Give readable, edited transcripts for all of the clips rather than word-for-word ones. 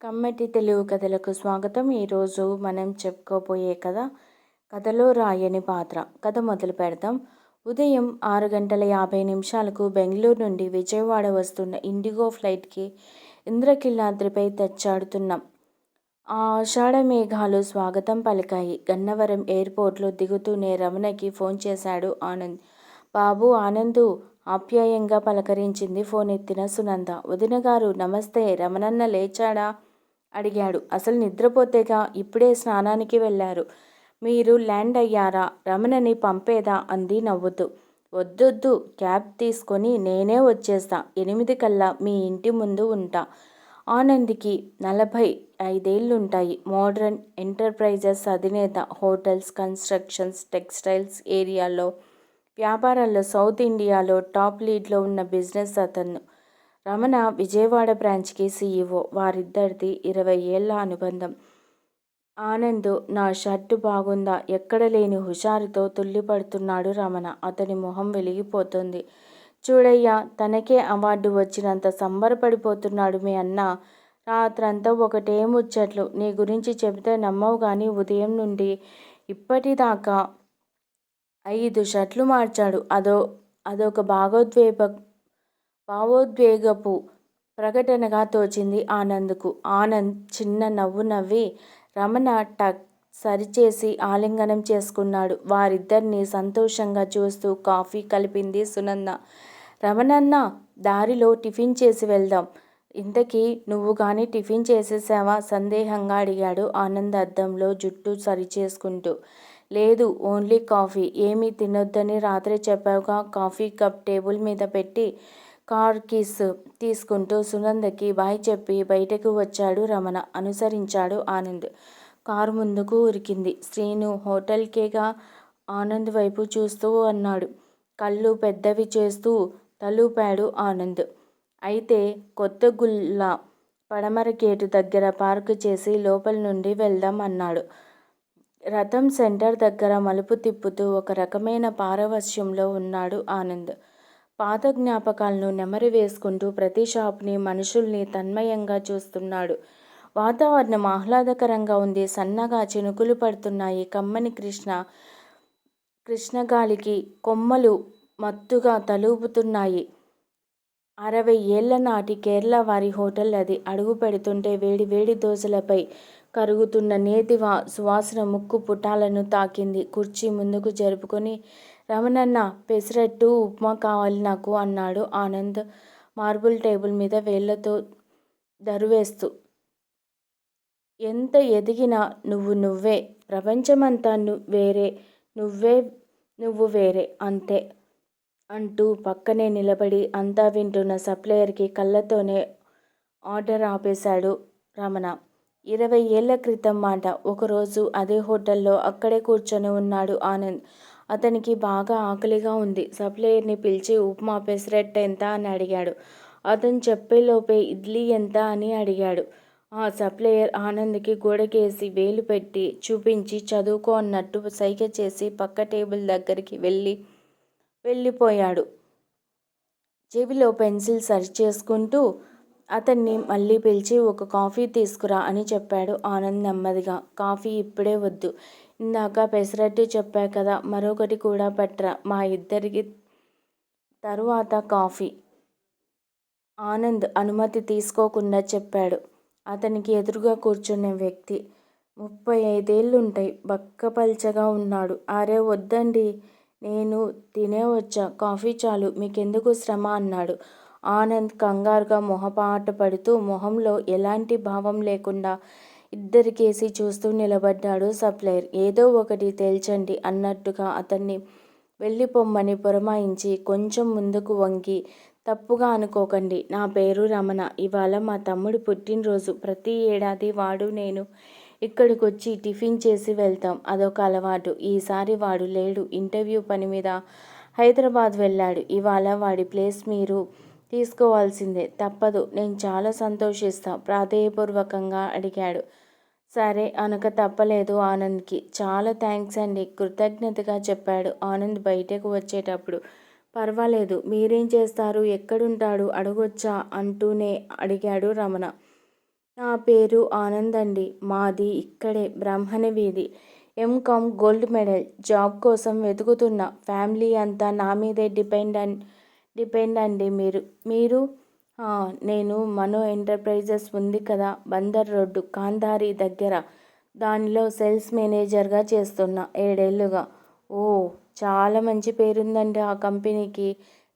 కమ్మటి తెలుగు కథలకు స్వాగతం. ఈరోజు మనం చెప్పుకోబోయే కథలో రాయని పాత్ర. కథ మొదలు పెడదాం. ఉదయం 6:50 బెంగళూరు నుండి విజయవాడ వస్తున్న ఇండిగో ఫ్లైట్కి ఇంద్రకీలాద్రిపై తచ్చాడుతున్నాం. ఆ ఆషాఢ మేఘాలు స్వాగతం పలికాయి. గన్నవరం ఎయిర్పోర్ట్లో దిగుతూనే రమణకి ఫోన్ చేశాడు ఆనంద్. బాబూ ఆనందు, ఆప్యాయంగా పలకరించింది ఫోన్ ఎత్తిన సునంద. వదినగారు నమస్తే. రమణన్న లేచాడా అడిగాడు. అసలు నిద్రపోతేగా, ఇప్పుడే స్నానానికి వెళ్ళారు. మీరు ల్యాండ్ అయ్యారా? రమణని పంపేదా అంది నవ్వుతూ. వద్దొద్దు, క్యాబ్ తీసుకొని నేనే వచ్చేస్తా. 8 కల్లా మీ ఇంటి ముందు ఉంటా. ఆనంద్కి 45 మోడర్న్ ఎంటర్ప్రైజెస్ అధినేత. హోటల్స్, కన్స్ట్రక్షన్స్, టెక్స్టైల్స్ ఏరియాలో వ్యాపారాల్లో సౌత్ ఇండియాలో టాప్ లీడ్లో ఉన్న బిజినెస్ అతను. రమణ విజయవాడ బ్రాంచ్కి CEO. వారిద్దరిది 20 ఏళ్ల అనుబంధం. ఆనంద్ నా షర్టు బాగుందా? ఎక్కడ లేని హుషారుతో తుళ్ళిపడుతున్నాడు రమణ. అతని మొహం వెలిగిపోతోంది. చూడయ్యా, తనకే అవార్డు వచ్చినంత సంబరపడిపోతున్నాడు మీ అన్న. రాత్రంతా ఒకటే ముచ్చట్లు. నీ గురించి చెబితే నమ్మవు గాని ఉదయం నుండి ఇప్పటిదాకా 5 షర్ట్లు మార్చాడు. అదొక భావోద్వేగపు ప్రకటనగా తోచింది ఆనంద్కు. ఆనంద్ చిన్న నవ్వు నవ్వి రమణ టక్ సరిచేసి ఆలింగనం చేసుకున్నాడు. వారిద్దరినీ సంతోషంగా చూస్తూ కాఫీ కలిపింది సునంద. రమణన్నా, దారిలో టిఫిన్ చేసి వెళ్దాం. ఇంతకీ నువ్వు గానీ టిఫిన్ చేసేశావా? సందేహంగా అడిగాడు ఆనంద్ అద్దంలో జుట్టు సరిచేసుకుంటూ. లేదు, ఓన్లీ కాఫీ. ఏమీ తినొద్దని రాత్రే చెప్పావుగా. కాఫీ కప్ టేబుల్ మీద పెట్టి కార్ కీస్ తీసుకుంటూ సునందకి బాయ్ చెప్పి బయటకు వచ్చాడు రమణ. అనుసరించాడు ఆనంద్. కారు ముందుకు ఉరికింది. శ్రీను హోటల్కేగా? ఆనంద్ వైపు చూస్తూ అన్నాడు. కళ్ళు పెద్దవి చేస్తూ తలూపాడు ఆనంద్. అయితే కొత్తగుల్లా పడమర గేటు దగ్గర పార్కు చేసి లోపలి నుండి వెళ్దాం అన్నాడు. రథం సెంటర్ దగ్గర మలుపు తిప్పుతూ ఒక రకమైన పారవశ్యంలో ఉన్నాడు ఆనంద్. పాత జ్ఞాపకాలను నెమరు వేసుకుంటూ ప్రతి షాపుని, మనుషుల్ని తన్మయంగా చూస్తున్నాడు. వాతావరణం ఆహ్లాదకరంగా ఉంది. సన్నగా చినుకులు పడుతున్నాయి. కమ్మని కృష్ణగాలికి కొమ్మలు మత్తుగా తలూపుతున్నాయి. 60 ఏళ్ల నాటి కేరళ వారి హోటల్ అది. అడుగు పెడుతుంటే వేడి వేడి దోశలపై కరుగుతున్న నేతి సువాసన ముక్కు పుటాలను తాకింది. కుర్చీ ముందుకు జరుపుకొని రమణన్న, పెసరట్టు ఉప్మా కావాలి నాకు అన్నాడు ఆనంద్ మార్బుల్ టేబుల్ మీద వేళ్లతో దరువేస్తూ. ఎంత ఎదిగినా నువ్వే. ప్రపంచమంతా వేరే, నువ్వు వేరే, అంతే అంటూ పక్కనే నిలబడి అంతా వింటున్న సప్లయర్కి కళ్ళతోనే ఆర్డర్ ఆపేశాడు రమణ. 20 ఏళ్ల క్రితం మాట. ఒకరోజు అదే హోటల్లో అక్కడే కూర్చొని ఉన్నాడు ఆనంద్. అతనికి బాగా ఆకలిగా ఉంది. సప్లయర్ని పిలిచి ఉప్మా, పెసరట్టు ఎంత అని అడిగాడు. అతను చెప్పేలోపే ఇడ్లీ ఎంత అని అడిగాడు. ఆ సప్లయర్ ఆనంద్కి గోడకేసి వేలు పెట్టి చూపించి చదువుకో అన్నట్టు సైగ చేసి పక్క టేబుల్ దగ్గరికి వెళ్ళిపోయాడు. చెవిలో పెన్సిల్ సరిచేసుకుంటూ అతన్ని మళ్ళీ పిలిచి ఒక కాఫీ తీసుకురా అని చెప్పాడు ఆనంద్ నెమ్మదిగా. కాఫీ ఇప్పుడే వద్దు. ఇందాక పెసరట్టు చెప్పా కదా, మరొకటి కూడా పట్రా. మా ఇద్దరికి తరువాత కాఫీ. ఆనంద్ అనుమతి తీసుకోకుండా చెప్పాడు. అతనికి ఎదురుగా కూర్చున్న వ్యక్తి 35 ఏళ్లుంటాయి. బక్కపల్చగా ఉన్నాడు. అరే వద్దండి, నేను తినే వచ్చా. కాఫీ చాలు, మీకెందుకు శ్రమ అన్నాడు. ఆనంద్ కంగారుగా మొహమాటపడుతూ మొహంలో ఎలాంటి భావం లేకుండా ఇద్దరికేసి చూస్తూ నిలబడ్డాడు. సప్లయర్ ఏదో ఒకటి తేల్చండి అన్నట్టుగా అతన్ని వెళ్ళిపొమ్మని పురమాయించి కొంచెం ముందుకు వంగి, తప్పుగా అనుకోకండి, నా పేరు రమణ. ఇవాళ మా తమ్ముడి పుట్టినరోజు. ప్రతి ఏడాది వాడు నేను ఇక్కడికొచ్చి టిఫిన్ చేసి వెళ్తాం. అదొక అలవాటు. ఈసారి వాడు లేడు. ఇంటర్వ్యూ పని మీద హైదరాబాద్ వెళ్ళాడు. ఇవాళ వాడి ప్లేస్ మీరు తీసుకోవాల్సిందే. తప్పదు. నేను చాలా సంతోషిస్తా ప్రాధేయపూర్వకంగా అడిగాడు. సరే అనక తప్పలేదు ఆనంద్కి. చాలా థాంక్స్ అండి, కృతజ్ఞతగా చెప్పాడు ఆనంద్ బయటకు వచ్చేటప్పుడు. పర్వాలేదు. మీరేం చేస్తారు? ఎక్కడుంటాడు? అడగొచ్చా అంటూనే అడిగాడు రమణ. నా పేరు ఆనంద్ అండి. మాది ఇక్కడే బ్రాహ్మణ వీధి. MCom gold medal. జాబ్ కోసం వెతుకుతున్న. ఫ్యామిలీ అంతా నా మీదే డిపెండ్ అండి. మీరు మీరు "ఆ, నేను మనో ఎంటర్ప్రైజెస్ ఉంది కదా బందర్ రోడ్డు కాంధారి దగ్గర. దానిలో సేల్స్ మేనేజర్గా చేస్తున్నా 7 ఏళ్లుగా. ఓ, చాలా మంచి పేరుందండి ఆ కంపెనీకి.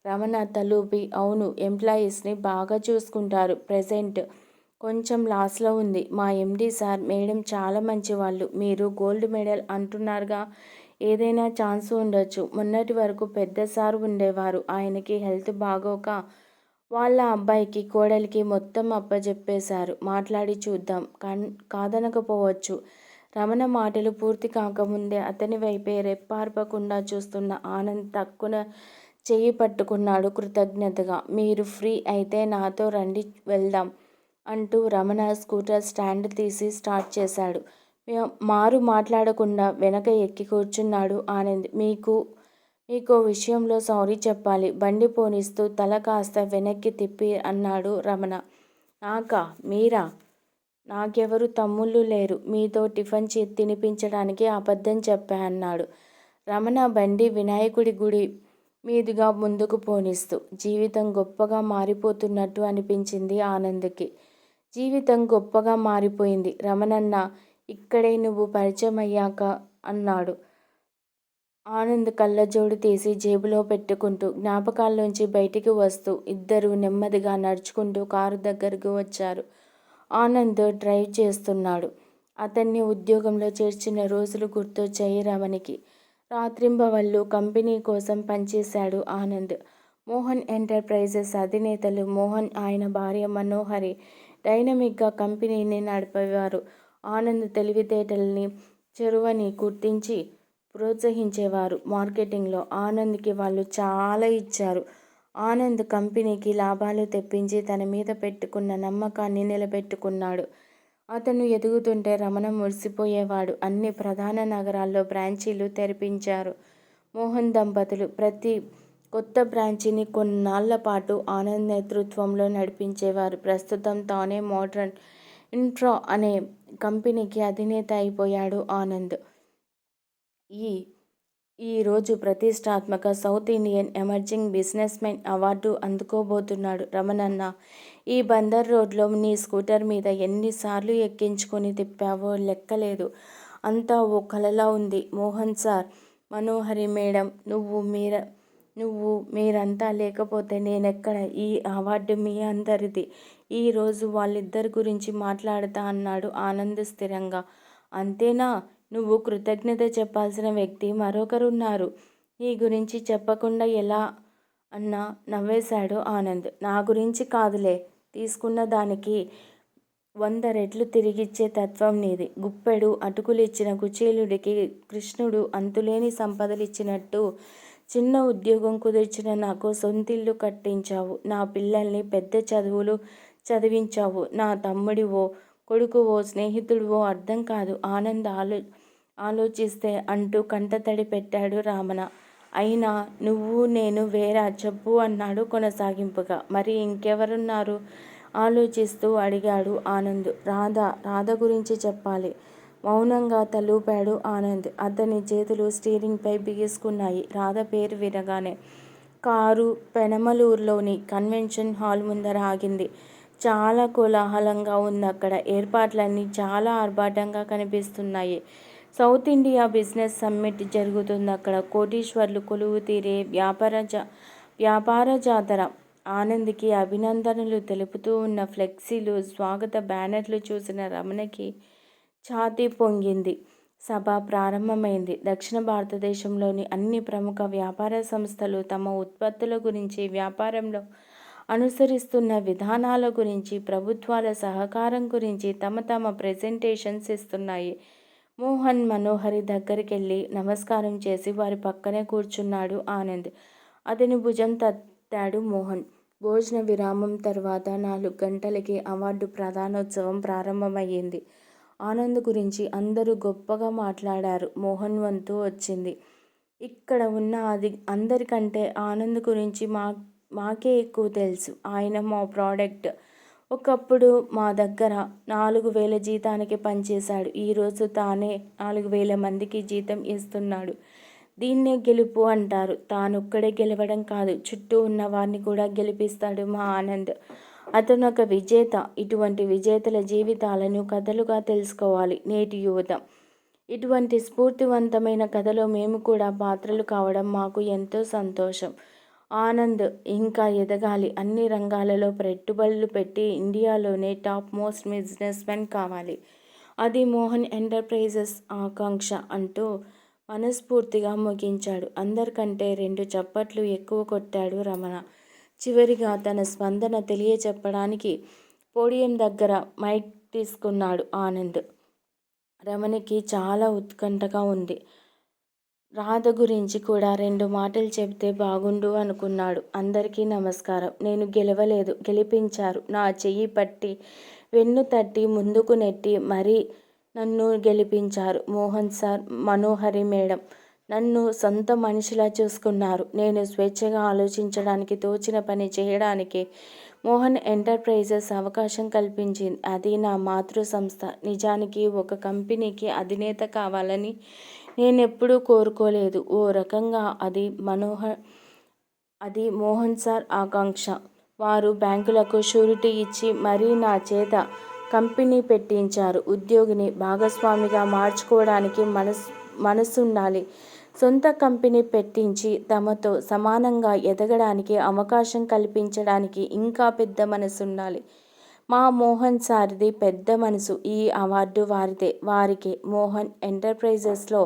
రమణ తలూపి అవును, ఎంప్లాయీస్ని బాగా చూసుకుంటారు. ప్రెజెంట్ కొంచెం లాస్లో ఉంది. మా ఎండి సార్ మేడం చాలా మంచివాళ్ళు. మీరు గోల్డ్ మెడల్ అంటున్నారుగా, ఏదైనా ఛాన్స్ ఉండొచ్చు. మొన్నటి వరకు పెద్ద సార్ ఉండేవారు. ఆయనకి హెల్త్ బాగోక వాళ్ళ అబ్బాయికి కోడలికి మొత్తం అప్పజెప్పేశారు. మాట్లాడి చూద్దాం, కాదనకపోవచ్చు. రమణ మాటలు పూర్తి కాకముందే అతని వైపే రెప్పార్పకుండా చూస్తున్న ఆనంద్ తక్కున చెయ్యి పట్టుకున్నాడు కృతజ్ఞతగా. మీరు ఫ్రీ అయితే నాతో రండి, వెళ్దాం అంటూ రమణ స్కూటర్ స్టాండ్ తీసి స్టార్ట్ చేశాడు. మారు మాట్లాడకుండా వెనక ఎక్కి కూర్చున్నాడు ఆనంద్. మీకో విషయంలో సారీ చెప్పాలి. బండి పోనిస్తూ తల కాస్త వెనక్కి తిప్పి అన్నాడు రమణ. నాకా? మీరా? నాకెవరు తమ్ముళ్ళు లేరు. మీతో టిఫిన్ తినిపించడానికి అబద్ధం చెప్పా అన్నాడు రమణ బండి వినాయకుడి గుడి మీదుగా ముందుకు పోనిస్తూ. జీవితం గొప్పగా మారిపోతున్నట్టు అనిపించింది ఆనంద్కి. జీవితం గొప్పగా మారిపోయింది రమణన్న ఇక్కడే నువ్వు పరిచయం అయ్యాక అన్నాడు ఆనంద్ కళ్ళజోడు తీసి జేబులో పెట్టుకుంటూ. జ్ఞాపకాల్లోంచి బయటికి వస్తూ ఇద్దరూ నెమ్మదిగా నడుచుకుంటూ కారు దగ్గరకు వచ్చారు. ఆనంద్ డ్రైవ్ చేస్తున్నాడు. అతన్ని ఉద్యోగంలో చేర్చిన రోజులు గుర్తొచ్చాయి రమణికి. రాత్రింబవళ్ళు కంపెనీ కోసం పనిచేశాడు ఆనంద్. మోహన్ ఎంటర్ప్రైజెస్ అధినేతలు మోహన్, ఆయన భార్య మనోహరి డైనమిక్గా కంపెనీని నడిపేవారు. ఆనంద్ తెలివితేటల్ని, చొరవని గుర్తించి ప్రోత్సహించేవారు. మార్కెటింగ్లో ఆనంద్కి వాళ్ళు చాలా ఇచ్చారు. ఆనంద్ కంపెనీకి లాభాలు తెప్పించి తన మీద పెట్టుకున్న నమ్మకాన్ని నిలబెట్టుకున్నాడు. అతను ఎదుగుతుంటే రమణ మురిసిపోయేవాడు. అన్ని ప్రధాన నగరాల్లో బ్రాంచీలు తెరిపించారు మోహన్ దంపతులు. ప్రతి కొత్త బ్రాంచీని కొన్నాళ్ల పాటు ఆనంద్ నేతృత్వంలో నడిపించేవారు. ప్రస్తుతం తానే మోడర్న్ ఇన్ఫ్రా అనే కంపెనీకి అధినేత అయిపోయాడు ఆనంద్. ఈరోజు ప్రతిష్టాత్మక south Indian emerging business men award అందుకోబోతున్నాడు రమణన్న. ఈ బందర్ రోడ్లో నీ స్కూటర్ మీద ఎన్నిసార్లు ఎక్కించుకొని తిప్పావో లెక్కలేదు. అంతా ఓ కలలా ఉంది. మోహన్ సార్, మనోహరి మేడం, మీరంతా లేకపోతే నేనెక్కడ? ఈ అవార్డు మీ అందరిది. ఈరోజు వాళ్ళిద్దరి గురించి మాట్లాడతా అన్నాడు ఆనంద్ స్థిరంగా. అంతేనా? నువ్వు కృతజ్ఞత చెప్పాల్సిన వ్యక్తి మరొకరున్నారు. నీ గురించి చెప్పకుండా ఎలా అన్నా నవ్వేశాడు ఆనంద్. నా గురించి కాదులే, తీసుకున్న దానికి 100 రెట్లు తిరిగిచ్చే తత్వం నీది. గుప్పెడు అటుకులిచ్చిన కుచేలుడికి కృష్ణుడు అంతులేని సంపదలిచ్చినట్టు చిన్న ఉద్యోగం కుదిర్చిన నాకు సొంతిల్లు కట్టించావు. నా పిల్లల్ని పెద్ద చదువులు చదివించావు. నా తమ్ముడివో, కొడుకువో, స్నేహితుడివో అర్థం కాదు ఆనంద్ ఆలోచిస్తే అంటూ కంటతడి పెట్టాడు రమణ. అయినా నువ్వు నేను వేరా చెప్పు అన్నాడు కొనసాగింపుగా. మరి ఇంకెవరున్నారు? ఆలోచిస్తూ అడిగాడు ఆనంద్. రాధ గురించి చెప్పాలి. మౌనంగా తలూపాడు ఆనంద్. అతని చేతులు స్టీరింగ్పై బిగుసుకున్నాయి. రాధ పేరు వినగానే కారు పెనమలూరులోని కన్వెన్షన్ హాల్ ముందర ఆగింది. చాలా కోలాహలంగా ఉందక్కడ. ఏర్పాట్లన్నీ చాలా ఆర్భాటంగా కనిపిస్తున్నాయి. సౌత్ ఇండియా బిజినెస్ సమ్మిట్ జరుగుతుందక్కడ. కోటీశ్వర్లు కొలువు తీరే వ్యాపార జాతర. ఆనంద్కి అభినందనలు తెలుపుతూ ఉన్న ఫ్లెక్సీలు, స్వాగత బ్యానర్లు చూసిన రమణకి ఛాతీ పొంగింది. సభ ప్రారంభమైంది. దక్షిణ భారతదేశంలోని అన్ని ప్రముఖ వ్యాపార సంస్థలు తమ ఉత్పత్తుల గురించి, వ్యాపారంలో అనుసరిస్తున్న విధానాల గురించి, ప్రభుత్వాల సహకారం గురించి తమ ప్రెజెంటేషన్స్ ఇస్తున్నాయి. మోహన్ మనోహరి దగ్గరికెళ్ళి నమస్కారం చేసి వారి పక్కనే కూర్చున్నాడు ఆనంద్. అతని భుజం తట్టాడు మోహన్. భోజన విరామం తర్వాత 4 గంటలకి అవార్డు ప్రదానోత్సవం ప్రారంభమయ్యింది. ఆనంద్ గురించి అందరూ గొప్పగా మాట్లాడారు. మోహన్ వంతు వచ్చింది. ఇక్కడ ఉన్న అందరికంటే ఆనంద్ గురించి మాకే ఎక్కువ తెలుసు. ఆయన మా ప్రోడక్ట్ ఒకప్పుడు మా దగ్గర 4,000 జీతానికి పనిచేశాడు. ఈరోజు తానే 4,000 మందికి జీతం ఇస్తున్నాడు. దీన్నే గెలుపు అంటారు. తానొక్కడే గెలవడం కాదు, చుట్టూ ఉన్న వారిని కూడా గెలిపిస్తాడు మా ఆనంద్. అతనొక విజేత. ఇటువంటి విజేతల జీవితాలను కథలుగా తెలుసుకోవాలి నేటి యువత. ఇటువంటి స్ఫూర్తివంతమైన కథలో మేము కూడా పాత్రలు కావడం మాకు ఎంతో సంతోషం. ఆనంద్ ఇంకా ఎదగాలి, అన్ని రంగాలలో పెట్టుబడులు పెట్టి ఇండియాలోనే టాప్ మోస్ట్ బిజినెస్ మెన్ కావాలి. అది మోహన్ ఎంటర్ప్రైజెస్ ఆకాంక్ష అంటూ మనస్ఫూర్తిగా ముగించాడు. అందరికంటే 2 చప్పట్లు ఎక్కువ కొట్టాడు రమణ. చివరిగా తన స్పందన తెలియచెప్పడానికి పోడియం దగ్గర మైక్ తీసుకున్నాడు ఆనంద్. రమణకి చాలా ఉత్కంఠగా ఉంది. రాధ గురించి కూడా 2 మాటలు చెబితే బాగుండు అనుకున్నాడు. అందరికీ నమస్కారం. నేను గెలవలేదు, గెలిపించారు. నా చెయ్యి పట్టి వెన్ను తట్టి ముందుకు నెట్టి మరీ నన్ను గెలిపించారు. మోహన్ సార్, మనోహరి మేడం నన్ను సొంత మనిషిలా చూసుకున్నారు. నేను స్వేచ్ఛగా ఆలోచించడానికి, తోచిన పని చేయడానికి మోహన్ ఎంటర్ప్రైజెస్ అవకాశం కల్పించింది. అది నా మాతృ సంస్థ. నిజానికి ఒక కంపెనీకి అధినేత కావాలని నేనెప్పుడూ కోరుకోలేదు. ఓ రకంగా అది మోహన్ సార్ ఆకాంక్ష. వారు బ్యాంకులకు షూరిటీ ఇచ్చి మరీ నా చేత కంపెనీ పెట్టించారు. ఉద్యోగిని భాగస్వామిగా మార్చుకోవడానికి మనసుండాలి. సొంత కంపెనీ పెట్టించి తమతో సమానంగా ఎదగడానికి అవకాశం కల్పించడానికి ఇంకా పెద్ద మనసుండాలి. మా మోహన్ సార్ది పెద్ద మనసు. ఈ అవార్డు వారిదే, వారికే. మోహన్ ఎంటర్ప్రైజెస్లో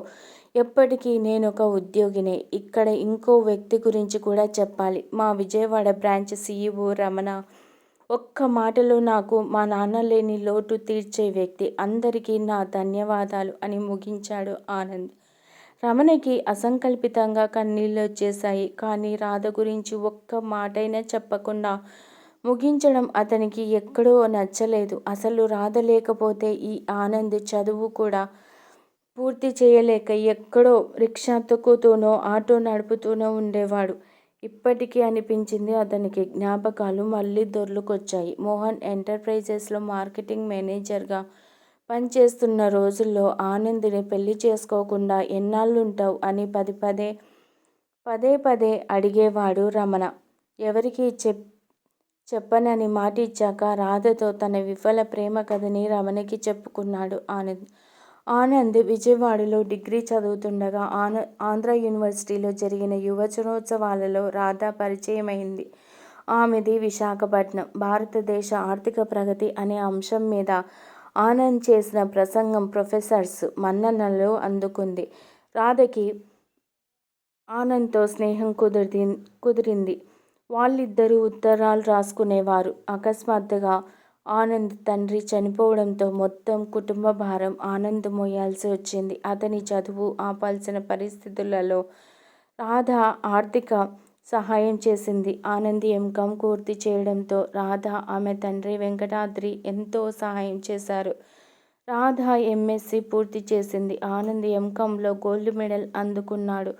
ఎప్పటికీ నేనొక ఉద్యోగినే. ఇక్కడ ఇంకో వ్యక్తి గురించి కూడా చెప్పాలి. మా విజయవాడ బ్రాంచ్ CEO రమణ. ఒక్క మాటలో నాకు మా నాన్న లేని లోటు తీర్చే వ్యక్తి. అందరికీ నా ధన్యవాదాలు అని ముగించాడు ఆనంద్. రమణకి అసంకల్పితంగా కన్నీళ్ళొచ్చేశాయి. కానీ రాధ గురించి ఒక్క మాటైనా చెప్పకుండా ముగించడం అతనికి ఎక్కడో నచ్చలేదు. అసలు రాధ లేకపోతే ఈ ఆనంద్ చదువు కూడా పూర్తి చేయలేక ఎక్కడో రిక్షా తొక్కుతూనో ఆటో నడుపుతూనో ఉండేవాడు. ఇప్పటికీ అనిపించింది అతనికి. జ్ఞాపకాలు మళ్ళీ దొర్లుకొచ్చాయి. మోహన్ ఎంటర్ప్రైజెస్లో మార్కెటింగ్ మేనేజర్గా పనిచేస్తున్న రోజుల్లో ఆనంద్ని పెళ్లి చేసుకోకుండా ఎన్నాళ్ళుంటావు అని పదే పదే అడిగేవాడు రమణ. ఎవరికీ చెప్పనని మాట ఇచ్చాక రాధతో తన విఫల ప్రేమ కథని రమణకి చెప్పుకున్నాడు ఆనంద్. ఆనంద్ విజయవాడలో డిగ్రీ చదువుతుండగా ఆంధ్ర యూనివర్సిటీలో జరిగిన యువజనోత్సవాలలో రాధ పరిచయమైంది. ఆమెది విశాఖపట్నం. భారతదేశ ఆర్థిక ప్రగతి అనే అంశం మీద ఆనంద్ చేసిన ప్రసంగం ప్రొఫెసర్స్ మన్ననలు అందుకుంది. రాధకి ఆనంద్తో స్నేహం కుదిరింది. వాళ్ళిద్దరూ ఉత్తరాలు రాసుకునేవారు. అకస్మాత్తుగా ఆనంద్ తండ్రి చనిపోవడంతో మొత్తం కుటుంబ భారం ఆనంద్ మోయాల్సి వచ్చింది. అతని చదువు ఆపాల్సిన పరిస్థితులలో రాధ ఆర్థిక సహాయం చేసింది. ఆనంద్ M.Com పూర్తి చేయడంతో రాధ, ఆమె తండ్రి వెంకటాద్రి ఎంతో సహాయం చేశారు. రాధ MSc పూర్తి చేసింది. ఆనంద్ M.Comలో గోల్డ్ మెడల్ అందుకున్నాడు.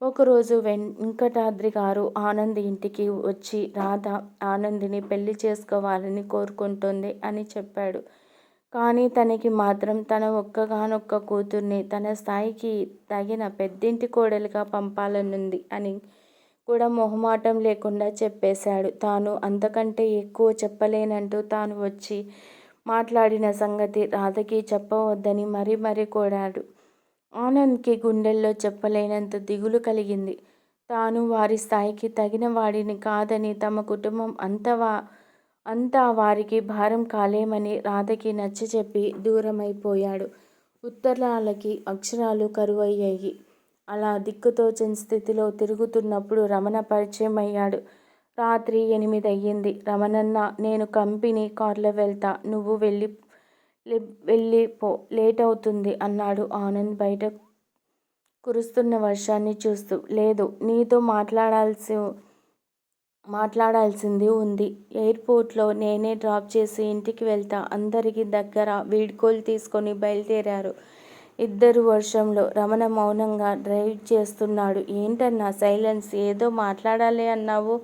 ఒకరోజు వెంకటాద్రి గారు ఆనంద్ ఇంటికి వచ్చి రాధ ఆనంద్ని పెళ్లి చేసుకోవాలని కోరుకుంటోంది అని చెప్పాడు. కానీ తనకి మాత్రం తన ఒక్కగానొక్క కూతుర్ని తన స్థాయికి తగిన పెద్దింటి కోడలిగా పంపాలనుంది అని కూడా మొహమాటం లేకుండా చెప్పేశాడు. తాను అంతకంటే ఎక్కువ చెప్పలేనంటూ తాను వచ్చి మాట్లాడిన సంగతి రాధకి చెప్పవద్దని మరీ కోరాడు. ఆనంద్కి గుండెల్లో చెప్పలేనంత దిగులు కలిగింది. తాను వారి స్థాయికి తగిన వాడిని కాదని, తమ కుటుంబం అంతా వారికి భారం కాలేమని రాధకి నచ్చచెప్పి దూరమైపోయాడు. ఉత్తరాలకి అక్షరాలు కరువయ్యాయి. అలా దిక్కుతోచని స్థితిలో తిరుగుతున్నప్పుడు రమణ పరిచయం అయ్యాడు. రాత్రి 8 అయ్యింది. రమణన్న, నేను కంపెనీ కార్లో వెళ్తా, నువ్వు వెళ్ళిపో, లేట్ అవుతుంది అన్నాడు ఆనంద్ బయట కురుస్తున్న వర్షాన్ని చూస్తూ. లేదు, నీతో మాట్లాడాల్సింది ఉంది. ఎయిర్పోర్ట్లో నేనే డ్రాప్ చేసి ఇంటికి వెళ్తా. అందరికీ దగ్గర వీడ్కోలు తీసుకొని బయలుదేరారు ఇద్దరు వర్షంలో. రమణ మౌనంగా డ్రైవ్ చేస్తున్నాడు. ఏంటన్నా సైలెన్స్? ఏదో మాట్లాడాలి అన్నావు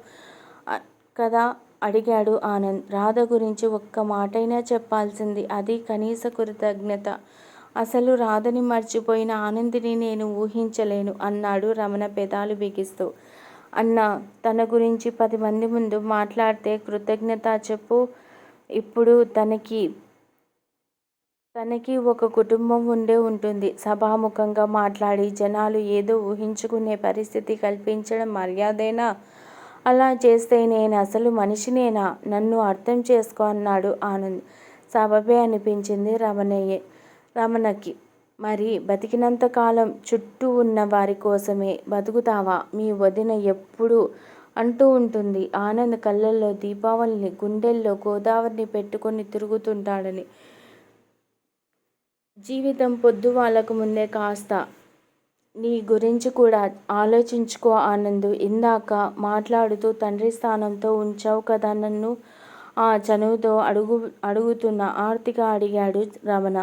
కదా అడిగాడు ఆనంద్. రాధ గురించి ఒక్క మాటైనా చెప్పాల్సింది, అది కనీస కృతజ్ఞత. అసలు రాధని మర్చిపోయిన ఆనందిని నేను ఊహించలేను అన్నాడు రమణ పెదాలు బిగిస్తూ. అన్నా, తన గురించి 10 మంది ముందు మాట్లాడితే కృతజ్ఞత చెప్పు. ఇప్పుడు తనకి ఒక కుటుంబం ఉండే ఉంటుంది. సభాముఖంగా మాట్లాడి జనాలు ఏదో ఊహించుకునే పరిస్థితి కల్పించడం మర్యాదేనా? అలా చేస్తే నేను అసలు మనిషినేనా? నన్ను అర్థం చేసుకో అన్నాడు ఆనంద్. సబబే అనిపించింది రమణకి. మరి బతికినంతకాలం చుట్టూ ఉన్న వారి కోసమే బతుకుతావా? మీ వదిన ఎప్పుడూ అంటూ ఉంటుంది ఆనంద్ కళ్ళల్లో దీపావళిని, గుండెల్లో గోదావరిని పెట్టుకొని తిరుగుతుంటాడని. జీవితం పొద్దు వాళ్ళకు ముందే కాస్త నీ గురించి కూడా ఆలోచించుకో ఆనంద్. ఇందాక మాట్లాడుతూ తండ్రి స్థానంతో ఉంచావు కదా నన్ను, ఆ చనువుతో అడుగుతున్న ఆర్తిగా అడిగాడు రమణ.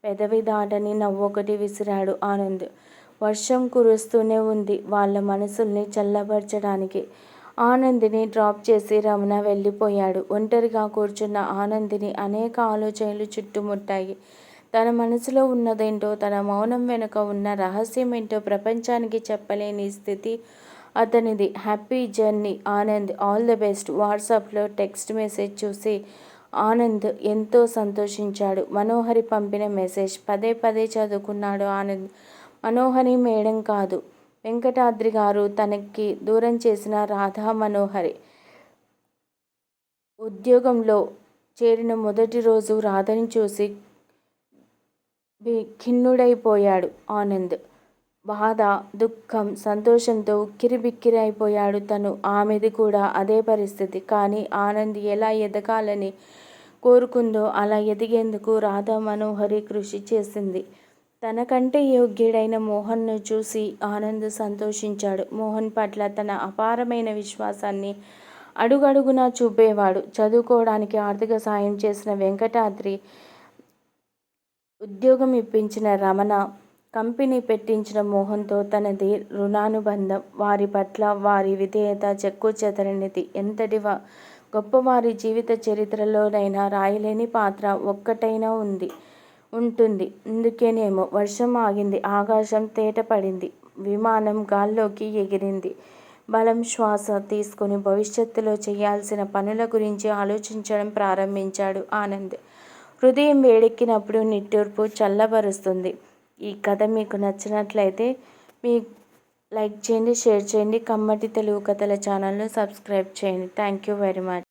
పెదవి దాటని నవ్వొకటి విసిరాడు ఆనంద్. వర్షం కురుస్తూనే ఉంది వాళ్ళ మనసుల్ని చల్లబరచడానికి. ఆనందిని డ్రాప్ చేసి రమణ వెళ్ళిపోయాడు. ఒంటరిగా కూర్చున్న ఆనందిని అనేక ఆలోచనలు చుట్టుముట్టాయి. తన మనసులో ఉన్నదేంటో, తన మౌనం వెనుక ఉన్న రహస్యమేంటో ప్రపంచానికి చెప్పలేని స్థితి అతనిది. Happy journey Anand, all the best. వాట్సాప్లో టెక్స్ట్ మెసేజ్ చూసి ఆనంద్ ఎంతో సంతోషించాడు. మనోహరి పంపిన మెసేజ్ పదే పదే చదువుకున్నాడు ఆనంద్. మనోహరి మేడం కాదు, వెంకటాద్రి గారు తనకి దూరం చేసిన రాధా మనోహరి. ఉద్యోగంలో చేరిన మొదటి రోజు రాధని చూసి ఖిన్నుడైపోయాడు ఆనంద్. బాధ, దుఃఖం, సంతోషంతో ఉక్కిరిబిక్కిరి అయిపోయాడు తను. ఆమెది కూడా అదే పరిస్థితి. కానీ ఆనంద్ ఎలా ఎదగాలని కోరుకుందో అలా ఎదిగేందుకు రాధా మనోహరి కృషి చేసింది. తనకంటే యోగ్యుడైన మోహన్ను చూసి ఆనంద్ సంతోషించాడు. మోహన్ పట్ల తన అపారమైన విశ్వాసాన్ని అడుగడుగునా చూపేవాడు. చదువుకోవడానికి ఆర్థిక సాయం చేసిన వెంకటాద్రి, ఉద్యోగం ఇప్పించిన రమణ, కంపెనీ పెట్టించిన మోహన్తో తనది రుణానుబంధం. వారి పట్ల వారి విధేయత చెక్కుచెదరనిది. ఎంతటి గొప్పవారి జీవిత చరిత్రలోనైనా రాయలేని పాత్ర ఒక్కటైనా ఉంటుంది. అందుకేనేమో వర్షం ఆగింది, ఆకాశం తేటపడింది, విమానం గాల్లోకి ఎగిరింది. బలం శ్వాస తీసుకుని భవిష్యత్తులో చేయాల్సిన పనుల గురించి ఆలోచించడం ప్రారంభించాడు ఆనంద్. హృదయం వేడెక్కినప్పుడు నిట్టూర్పు చల్లబరుస్తుంది. ఈ కథ మీకు నచ్చినట్లయితే లైక్ చేయండి, షేర్ చేయండి. కమ్మటి తెలుగు కథల ఛానల్ను సబ్స్క్రైబ్ చేయండి. Thank you very much.